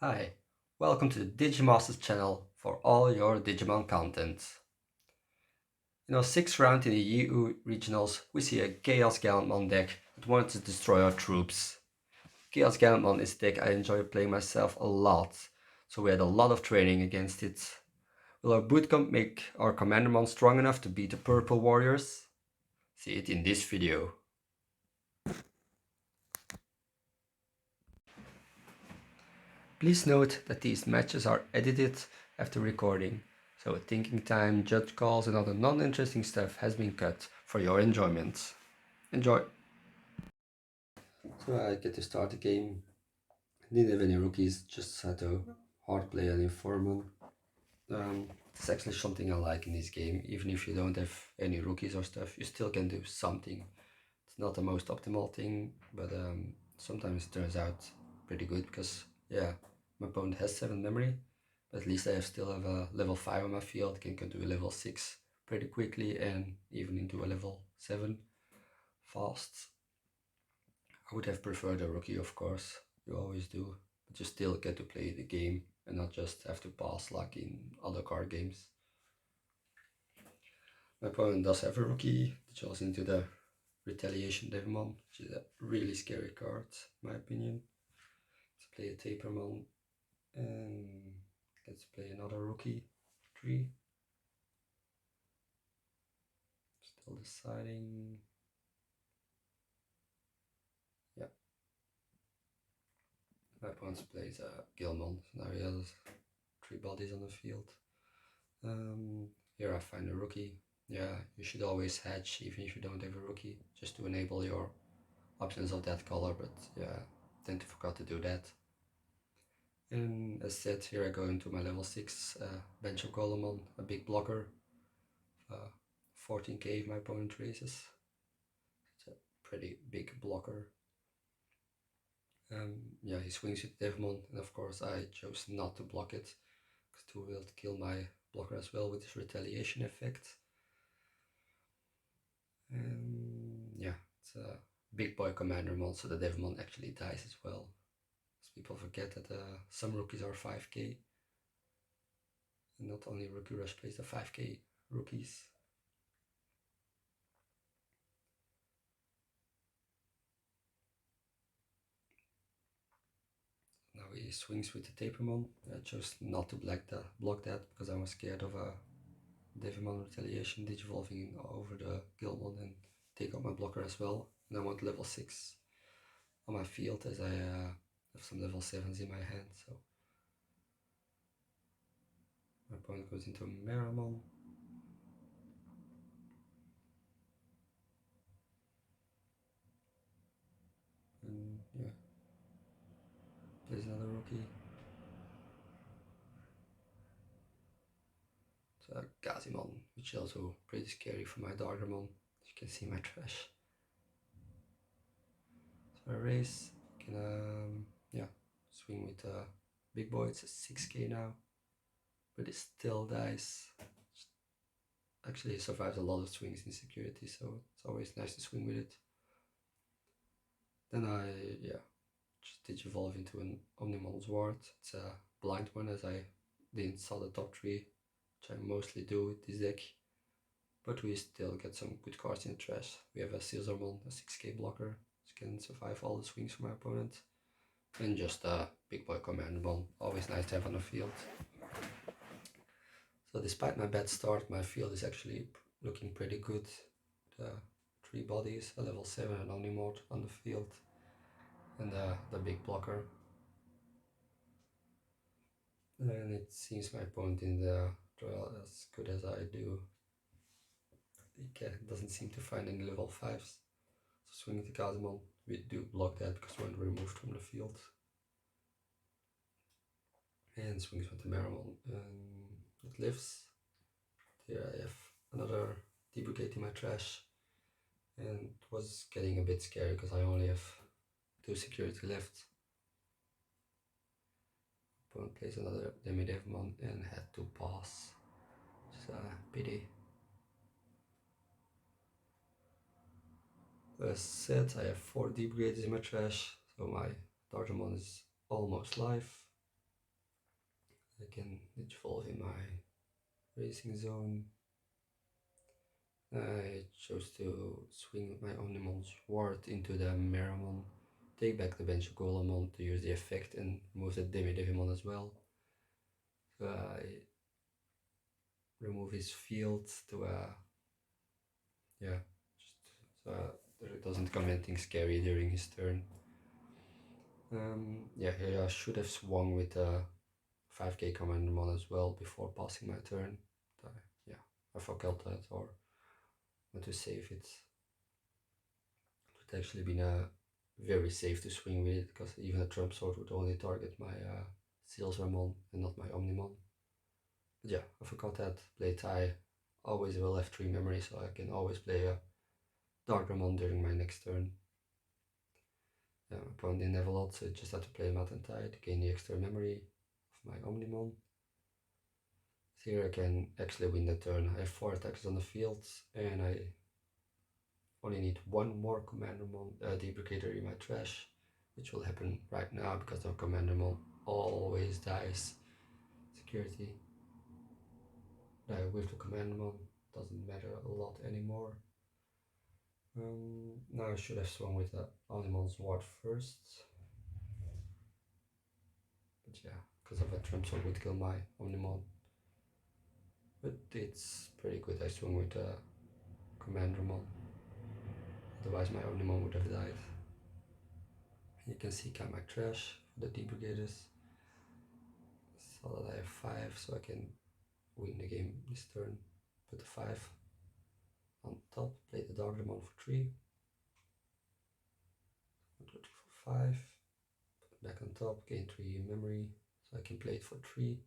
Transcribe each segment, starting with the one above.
Hi, welcome to the DigiMasters channel for all your Digimon content. In our 6th round in the EU regionals, we see a ChaosGallantmon deck that wanted to destroy our troops. ChaosGallantmon is a deck I enjoy playing myself a lot, so we had a lot of training against it. Will our bootcamp make our Commandermon strong enough to beat the Purple Warriors? See it in this video. Please note that these matches are edited after recording, so thinking time, judge calls and other non-interesting stuff has been cut for your enjoyment. Enjoy! So I get to start the game. Didn't have any rookies, just had to hard play an Informant. It's actually something I like in this game. Even if you don't have any rookies or stuff, you still can do something. It's not the most optimal thing, but sometimes it turns out pretty good because, yeah, my opponent has 7 memory, but at least I still have a level 5 on my field, can do a level 6 pretty quickly and even into a level 7 fast. I would have preferred a rookie, of course, you always do, but you still get to play the game and not just have to pass like in other card games. My opponent does have a rookie, which goes into the Retaliation Devimon, which is a really scary card, in my opinion. Let's play a Tapermon, and let's play another rookie, 3. Still deciding. Yeah. My opponent plays a Gilmon, so now he has 3 bodies on the field. Here I find a rookie. Yeah, you should always hedge even if you don't have a rookie, just to enable your options of that color, but yeah, tend to forget to do that. And as said, here I go into my level 6 bench of Golemon, a big blocker. 14k if my opponent raises. It's a pretty big blocker. Yeah, he swings with Devimon, and of course I chose not to block it, because 2 will kill my blocker as well with his retaliation effect. And yeah, it's a big boy Commandermon, so the Devimon actually dies as well. As people forget that some rookies are 5k, and not only Rookie Rush plays the 5k rookies. Now he swings with the Tapermon. I chose not to block that because I was scared of a Devimon Retaliation digivolving over the Guildmon and take out my blocker as well. And I want level 6 on my field as I have some level 7s in my hand. So my opponent goes into a Meramon. And yeah, plays another rookie. It's a Gazimon, which is also pretty scary for my Dardermon. As you can see my trash. So I raise, can yeah, swing with a big boy. It's a 6k now, but it still dies. Actually, it survives a lot of swings in security, so it's always nice to swing with it. Then I, yeah, just digivolve into an Omnimon's Ward. It's a blind one as I didn't saw the top 3, which I mostly do with this deck. But we still get some good cards in the trash. We have a Caesarmon, a 6k blocker, which can survive all the swings from my opponent. And just a big boy Commandermon, always nice to have on the field. So despite my bad start, my field is actually looking pretty good. The 3 bodies, a level 7 and Omnimod on the field, and the big blocker. And it seems my opponent in the trial as good as I do. He doesn't seem to find any level 5s. So swinging the Kazimon, we do block that because we're removed from the field. And swings with the Meramon, and it lives. Here I have another D-Brigade in my trash, and it was getting a bit scary because I only have 2 security left. Opponent plays another Demidevmon and had to pass, which is a pity. As said, I have 4 D-Brigades in my trash, so my Dartamon is almost live. I can evolve in my racing zone. I chose to swing my Omnimon Sword into the Meramon, take back the ChaosGallantmon to use the effect and remove the Digimon as well. So I remove his field to yeah, just so that it doesn't come anything scary during his turn. Yeah, here I should have swung with a 5k Commandermon as well before passing my turn. Yeah, I forgot that or went to save it. It would actually been very safe to swing with it because even a Trump Sword would only target my Sealsramon and not my Omnimon. But yeah, I forgot that. Play Tie always will have 3 memory, so I can always play a Darkramon during my next turn. My opponent didn't have a lot, so I just had to play Mountain Tide to gain the extra memory of my Omnimon. So here I can actually win the turn. I have 4 attacks on the field, and I only need 1 more Commandermon, D-Brigader in my trash, which will happen right now because the Commandermon always dies. Security. With the Commandermon, doesn't matter a lot anymore. Now I should have swung with the Omnimon Sword first. But yeah, because of a Trump Sword would kill my Omnimon. But it's pretty good I swung with the Commandermon. Otherwise my Omnimon would have died. You can see kind of my trash for the D-Brigaders. So that I have 5, so I can win the game this turn. Put the 5 on top, play the Darkramon for 3. 1, 2, 3, 4, 5. Put it back on top, gain 3 memory, so I can play it for 3.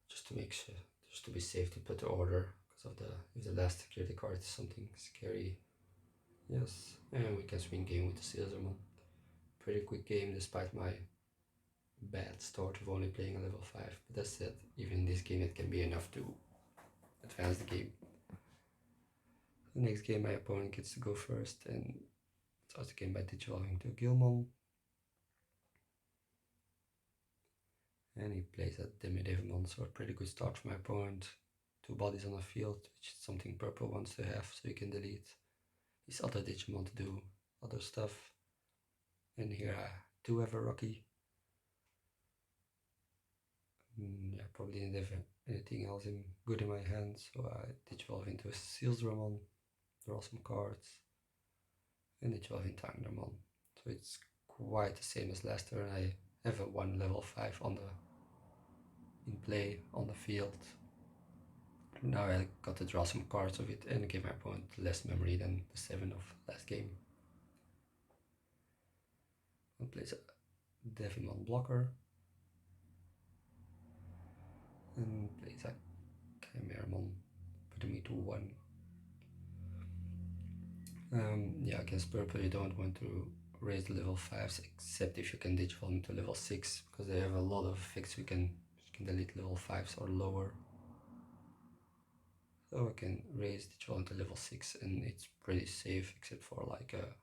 Just to make sure, just to be safe to put the order, because of if the last security card is something scary. Yes, and we can swing game with the Sealsramon. Pretty quick game despite my bad start of only playing a level 5, but that said, even in this game it can be enough to advance the game. The next game my opponent gets to go first and starts the game by digivolving to Gilmon. And he plays a Digimon, so a pretty good start for my opponent. 2 bodies on the field, which is something purple wants to have, so he can delete his other Digimon to do other stuff. And here I do have a Rocky. Yeah, probably didn't have anything else good in my hand, so I digivolve into a Sealsramon, draw some cards, and digivolve into Anglermon. So it's quite the same as last turn. I have a 1 level 5 in play on the field. Now I got to draw some cards of it and give my opponent less memory than the 7 of last game. And plays a Devimon blocker. And plays a Chimeramon, putting me to 1. Yeah, against purple you don't want to raise the level 5s except if you can digivolve to level 6, because they have a lot of effects you can delete level 5s or lower. So I can raise digivolve to level 6 and it's pretty safe except for like a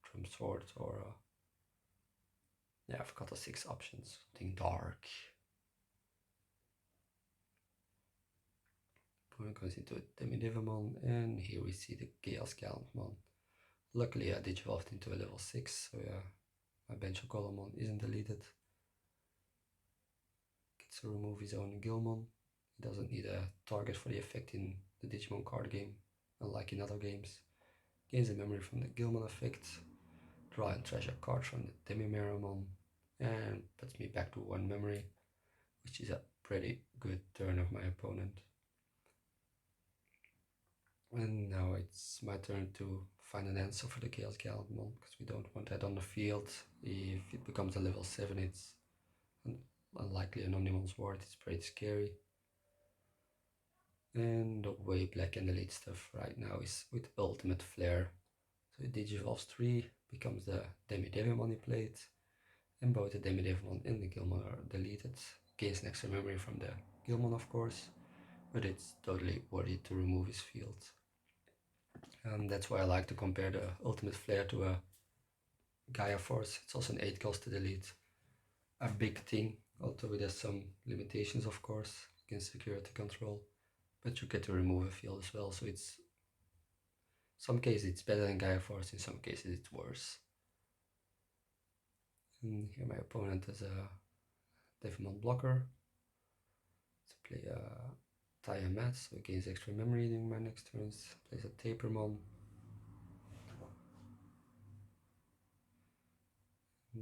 Trump Sword or yeah, I've got the 6 options. Something dark. Opponent goes into a Digimon, and here we see the ChaosGallantmon. Luckily I digivolved into a level 6, so yeah, my ChaosGallantmon isn't deleted. Gets to remove his own Gilmon. He doesn't need a target for the effect in the Digimon card game, unlike in other games. Gains the memory from the Gilmon effect, draw and treasure card from the Demimeramon, and puts me back to 1 memory, which is a pretty good turn of my opponent. And now it's my turn to find an answer for the ChaosGallantmon, because we don't want that on the field. If it becomes a level 7, it's unlikely an Omnimon Sword, it's pretty scary. And the way black can delete stuff right now is with Ultimate Flare. So it digivolves 3, becomes the Digimon he played, and both the Digimon and the Gilmon are deleted. Gains an extra memory from the Gilmon of course, but it's totally worth it to remove his field. That's why I like to compare the Ultimate Flare to a Gaia Force. It's also an 8 cost to delete. A big thing, although it has some limitations of course against security control, but you get to remove a field as well, so it's some cases it's better than Gaia Force, in some cases it's worse. And here my opponent has a Digimon blocker to play a Taya Mat, so it gains extra memory during my next turns. Plays a Tapermon.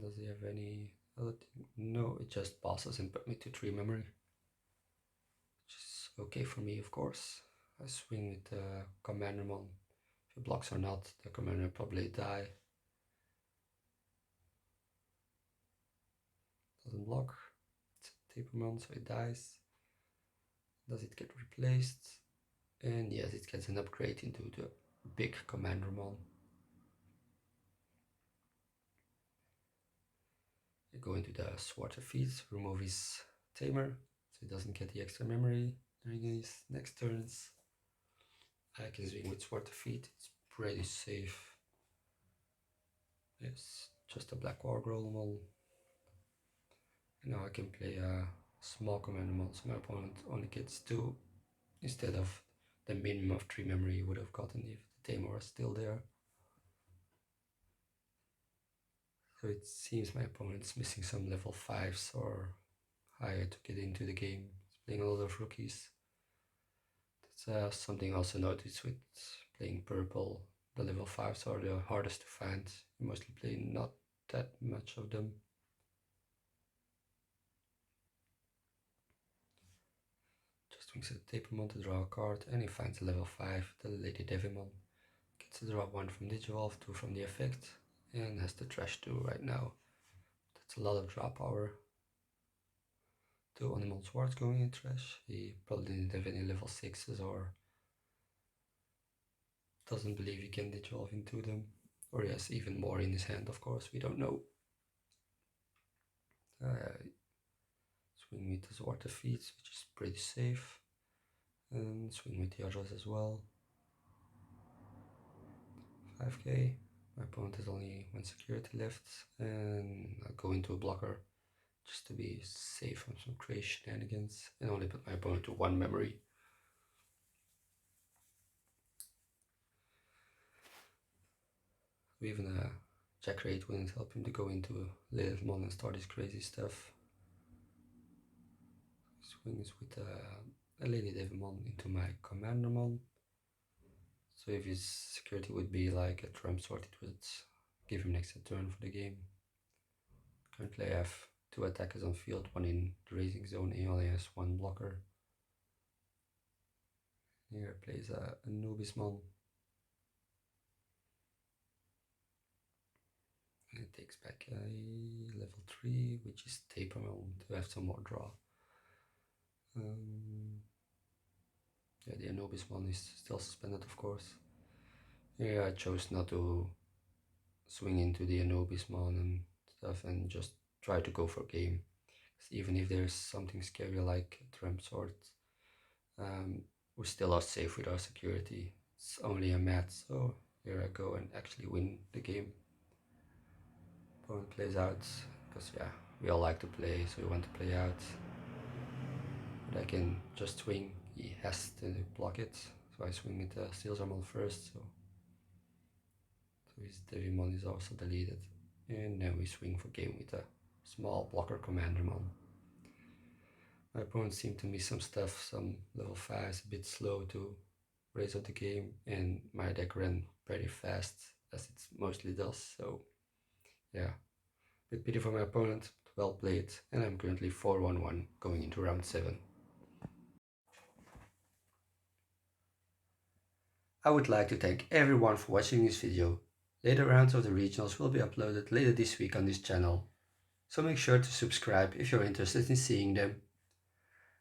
Does he have any other thing? No, it just passes and put me to 3 memory, which is okay for me, of course. I swing with the Commandermon. If it blocks or not, the commander will probably die. Doesn't block. It's a Tapermon, so it dies. Does it get replaced? And yes, it gets an upgrade into the big Commandermon. I go into the Sword of Feet, remove his Tamer, so he doesn't get the extra memory during his next turns. I can swing with Sword of Feet, it's pretty safe. Yes, just a Black Wargreymon. And now I can play a small Commandermon, so my opponent only gets 2 instead of the minimum of 3 memory he would have gotten if the Tamer was still there. So it seems my opponent's missing some level 5s or higher to get into the game. He's playing a lot of rookies. That's something I also noticed with playing purple. The level 5s are the hardest to find. You mostly play not that much of them. Just swings at the Tapermon to draw a card, and he finds a level 5, the Lady Devimon. Gets to draw 1 from Digivolve, 2 from the effect, and has to trash 2 right now. That's a lot of draw power. 2 Animal Swords going in trash. He probably didn't have any level 6s or doesn't believe he can Digivolve into them. Or he has even more in his hand, of course, we don't know. Swing with the Sword of Feet, which is pretty safe. And swing with the others as well. 5k. My opponent has only 1 security left, and I'll go into a blocker just to be safe from some crazy shenanigans, and only put my opponent to 1 memory. Even a Jack Raid wouldn't help him to go into Lilith Mon and start his crazy stuff. Swings with a Lady Devimon into my Commandermon. So if his security would be like a Trump Sword, it would give him an extra turn for the game. Currently I have 2 attackers on field, 1 in the Raising Zone, he only has 1 blocker. Here plays a Anubismon. And it takes back a level 3, which is Tapermon, to have some more draw. Yeah, the Anubismon is still suspended, of course. Here I chose not to swing into the Anubismon and stuff and just try to go for game. Even if there's something scary like Trump Sword, we still are safe with our security. It's only a mat, so here I go and actually win the game. Opponent plays out, because yeah, we all like to play, so we want to play out. But I can just swing, he has to block it, so I swing with the Steel Armor first, so his Devimon is also deleted. And then we swing for game with a small blocker Commandermon. My opponent seemed to miss some stuff, some level 5s, a bit slow to raise up the game, and my deck ran pretty fast, as it mostly does, so yeah. Bit pity for my opponent, but well played, and I'm currently 4-1-1 going into round 7. I would like to thank everyone for watching this video. Later rounds of the regionals will be uploaded later this week on this channel, so make sure to subscribe if you're interested in seeing them.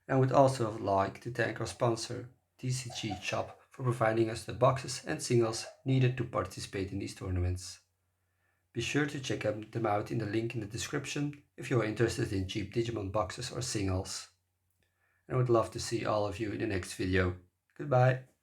And I would also like to thank our sponsor, TCG Shop, for providing us the boxes and singles needed to participate in these tournaments. Be sure to check them out in the link in the description if you are interested in cheap Digimon boxes or singles. And I would love to see all of you in the next video. Goodbye!